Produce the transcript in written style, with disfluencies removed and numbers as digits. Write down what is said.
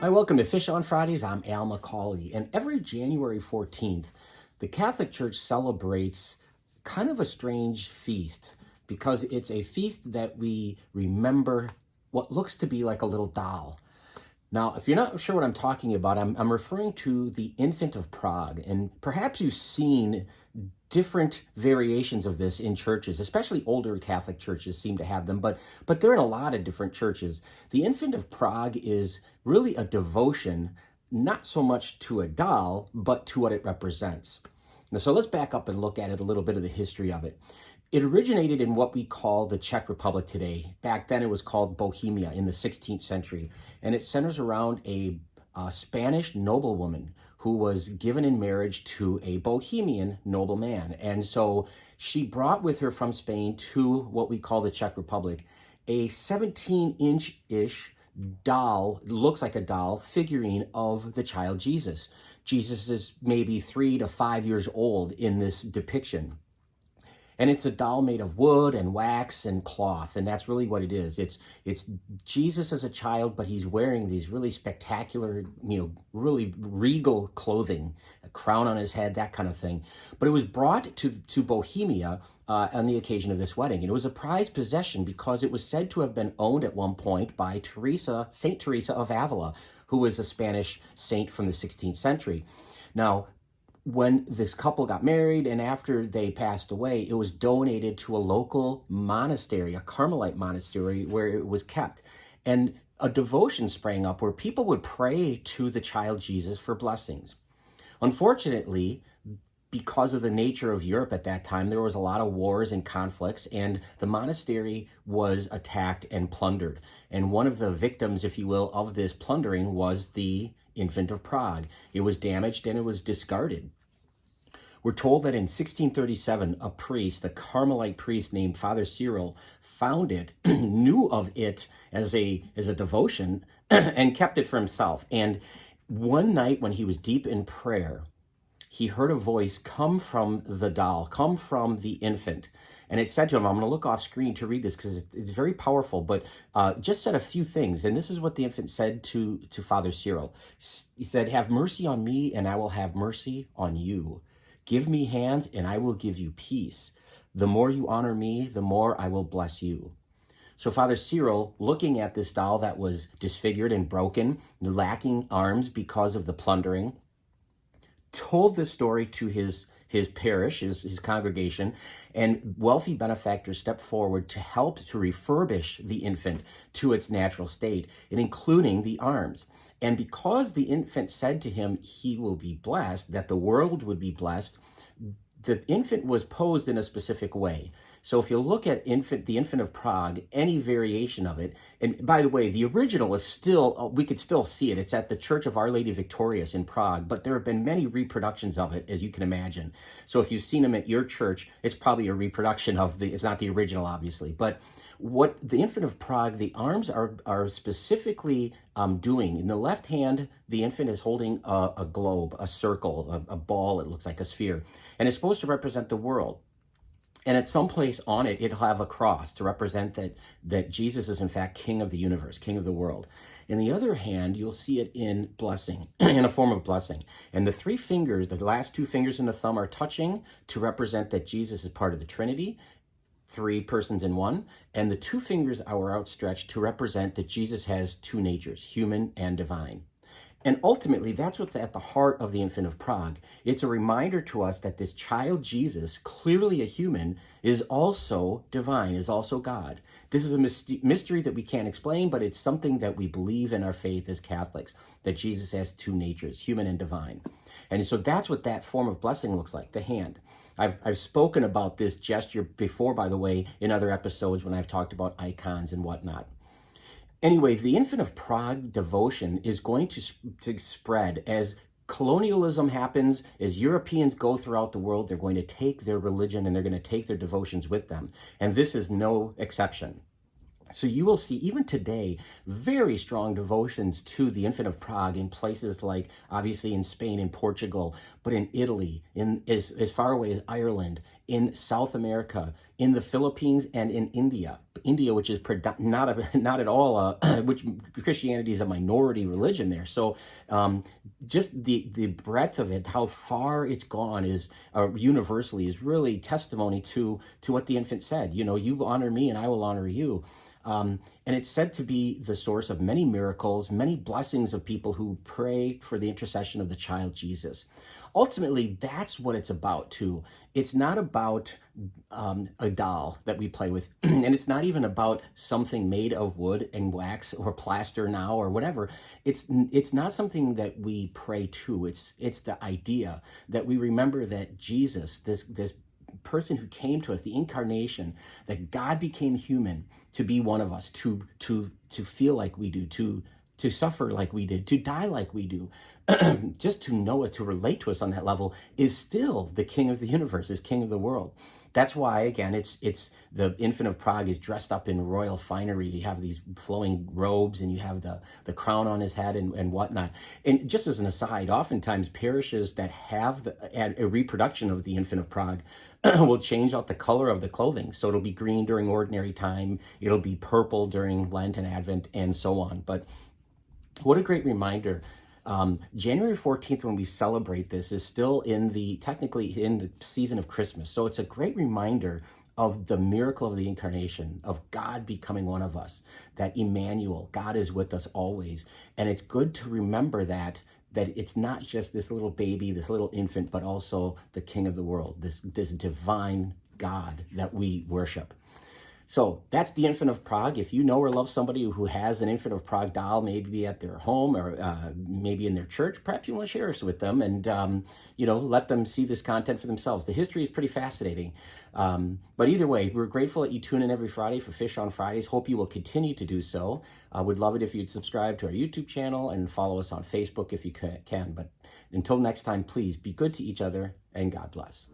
Hi, welcome to Fish on Fridays. I'm Al McCauley, and every January 14th, the Catholic Church celebrates kind of a strange feast because it's a feast that we remember what looks to be like a little doll. Now, if you're not sure what I'm talking about, I'm referring to the Infant of Prague, and perhaps you've seen different variations of this in churches, especially older Catholic churches seem to have them, but they're in a lot of different churches. The Infant of Prague is really a devotion, not so much to a doll, but to what it represents. Now, so let's back up and look at it, a little bit of the history of it. It originated in what we call the Czech Republic today. Back then it was called Bohemia in the 16th century, and it centers around a Spanish noblewoman who was given in marriage to a Bohemian nobleman. And so she brought with her from Spain to what we call the Czech Republic a 17-inch-ish doll, looks like a doll, figurine of the child Jesus. Jesus is maybe 3 to 5 years old in this depiction. And it's a doll made of wood and wax and cloth, and that's really what it is. It's Jesus as a child, but he's wearing these really spectacular, really regal clothing, a crown on his head, that kind of thing. But it was brought to Bohemia on the occasion of this wedding, and it was a prized possession because it was said to have been owned at one point by Saint Teresa of Avila, who was a Spanish saint from the 16th century. Now, when this couple got married and after they passed away, it was donated to a local monastery, a Carmelite monastery, where it was kept. And a devotion sprang up where people would pray to the child Jesus for blessings. Unfortunately, because of the nature of Europe at that time, there was a lot of wars and conflicts, and the monastery was attacked and plundered. And one of the victims, if you will, of this plundering was the Infant of Prague. It was damaged and it was discarded. We're told that in 1637, a priest, a Carmelite priest named Father Cyril, found it, knew of it as a devotion, and kept it for himself. And one night when he was deep in prayer, he heard a voice come from the doll, come from the infant. And it said to him, I'm going to look off screen to read this because it's very powerful, but just said a few things. And this is what the infant said to Father Cyril. He said, "Have mercy on me and I will have mercy on you. Give me hands and I will give you peace. The more you honor me, the more I will bless you." So Father Cyril, looking at this doll that was disfigured and broken, lacking arms because of the plundering, told this story to his parish, his congregation, and wealthy benefactors stepped forward to help to refurbish the infant to its natural state, and including the arms. And because the infant said to him, he will be blessed, that the world would be blessed, the infant was posed in a specific way. So if you look at the Infant of Prague, any variation of it, and by the way, the original is still, we could still see it. It's at the Church of Our Lady Victorious in Prague, but there have been many reproductions of it, as you can imagine. So if you've seen them at your church, it's probably a reproduction of it's not the original, obviously. But what the Infant of Prague, the arms are specifically doing. In the left hand, the infant is holding a globe, a circle, a ball, it looks like a sphere, and it's supposed to represent the world. And at some place on it, it'll have a cross to represent that Jesus is in fact King of the universe, King of the world. In the other hand, you'll see it in blessing, in a form of blessing. And the 3 fingers, the last 2 fingers and the thumb are touching to represent that Jesus is part of the Trinity, 3 persons in one. And the 2 fingers are outstretched to represent that Jesus has 2 natures, human and divine. And ultimately, that's what's at the heart of the Infant of Prague. It's a reminder to us that this child Jesus, clearly a human, is also divine, is also God. This is a mystery that we can't explain, but it's something that we believe in our faith as Catholics, that Jesus has 2 natures, human and divine. And so that's what that form of blessing looks like, the hand. I've spoken about this gesture before, by the way, in other episodes when I've talked about icons and whatnot. Anyway, the Infant of Prague devotion is going to spread as colonialism happens, as Europeans go throughout the world. They're going to take their religion and they're going to take their devotions with them. And this is no exception. So you will see, even today, very strong devotions to the Infant of Prague in places like, obviously, in Spain and Portugal, but in Italy, in as far away as Ireland, in South America, in the Philippines, and in India. India, which is not at all, which Christianity is a minority religion there. So just the breadth of it, how far it's gone is universally is really testimony to what the infant said. You honor me and I will honor you. And it's said to be the source of many miracles, many blessings of people who pray for the intercession of the child Jesus. Ultimately, that's what it's about too. It's not about a doll that we play with, and it's not even about something made of wood and wax or plaster now or whatever. It's not something that we pray to. It's the idea that we remember that Jesus, this person who came to us, the incarnation, that God became human to be one of us, to feel like we do, to suffer like we did, to die like we do, just to know it, to relate to us on that level, is still the King of the universe, is King of the world. That's why, again, it's the infant of Prague is dressed up in royal finery. You have these flowing robes, and you have the crown on his head and whatnot. And just as an aside, oftentimes parishes that have a reproduction of the infant of Prague will change out the color of the clothing. So it'll be green during ordinary time, it'll be purple during Lent and Advent, and so on. But what a great reminder. January 14th, when we celebrate this, is still technically in the season of Christmas. So it's a great reminder of the miracle of the incarnation, of God becoming one of us, that Emmanuel, God is with us always. And it's good to remember that it's not just this little baby, this little infant, but also the King of the world, this divine God that we worship. So that's the infant of Prague. If you know or love somebody who has an infant of Prague doll, maybe at their home or maybe in their church, perhaps you want to share this with them and, let them see this content for themselves. The history is pretty fascinating. But either way, we're grateful that you tune in every Friday for Fish on Fridays. Hope you will continue to do so. Would love it if you'd subscribe to our YouTube channel and follow us on Facebook if you can. But until next time, please be good to each other and God bless.